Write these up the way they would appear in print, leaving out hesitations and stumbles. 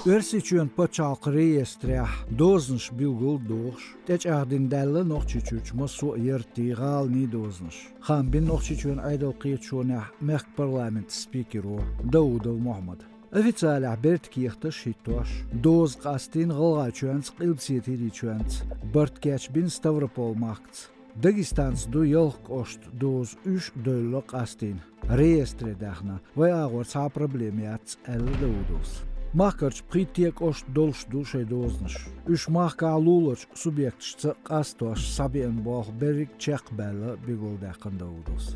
Örsiçün paçalq reyestreh dozunş bilgul doğuş. Teç ağdindelle noxçiçüç masu yertiğal ni dozunş. Xambin noxçiçün aydal qiyetşoneh mehk parlament spikero Davudov Muhammad. Официально берткихта шитош. Доз qastin gılgaçönç qilbsiyetiliçönç. Bartkeç bin Stavropol maqts. Dagestans du yılq oşt doz 3 döllü qastin. Reestre dahna ve ağır sağ problemiyats el Davudos. Mahkarç pritek oşt dolş duşay doznuş. 3 mahkaluluç subyektçı qastoş sabien boğ berik çekbeli biguldakin Davudos.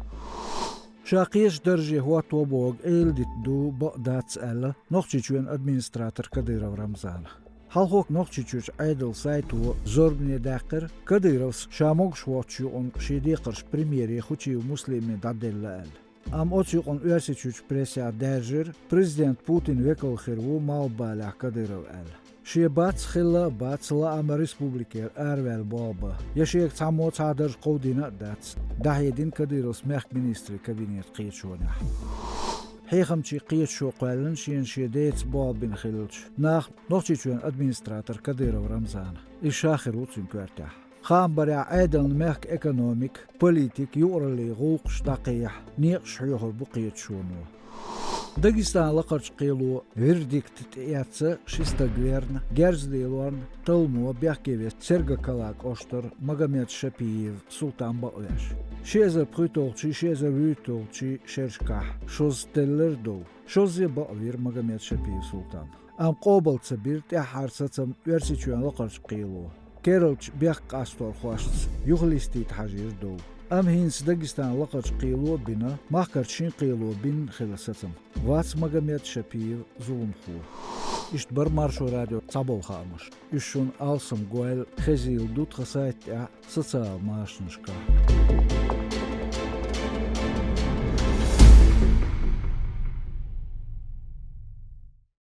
Шақиш държи хуатобог элдит ду бадats эл нохчичуен администратор Кадыров Рамзан. Халхок нохчичуч айдл сайту зорбне дақыр Кадыровс шамог швотчу он шидиқырш премьери хучи муслими даделла эл. Ам оцюк он уерсичуч пресsia держир президент Путин векал хирву малбаля Кадыров эл. Шебац хилла бацла ам республикер арвел баба. Яшек цамо цадыр qodina daц. Дахедин Кадыровс мех министри кабинет qiyetşonah. Heyxamçı qiyetşo qalın şen şedets babin xilç. Nach noxçiçün administrator Kadyrov Ramzan. İşaxir uçun körtah. Xambara aydan meh ekonomik, politik yu'rali gulqş daqiyah. Niqş yuhur bu qiyetşonu. Дагестанлы қырчқилу вердикт яцы шистагверн, герздейлуан, тылму бяхкевес Сергакалак оштыр Магомед Шапиев Султан Баояш. Шеза притолчи, шеза вютолчи шершках, шоз теллердоу, шозе Баовир Магомед Шапиев Султан. Ам қобылцы бір тяхарсацам версичуанлы қырчқилу. Керылч бях қастор хуашц, юхлистит хажирдоу. Am hins Dagestan laqaç qiylu bina, mahkarçin qiylu bin xilasatım. Vats Magomed Shapiyev zulumxu. İştbar Marşo Radyo Sabol xamış. Üşün alsım goel xezil dut xasayt ya sotsial maaşnışka.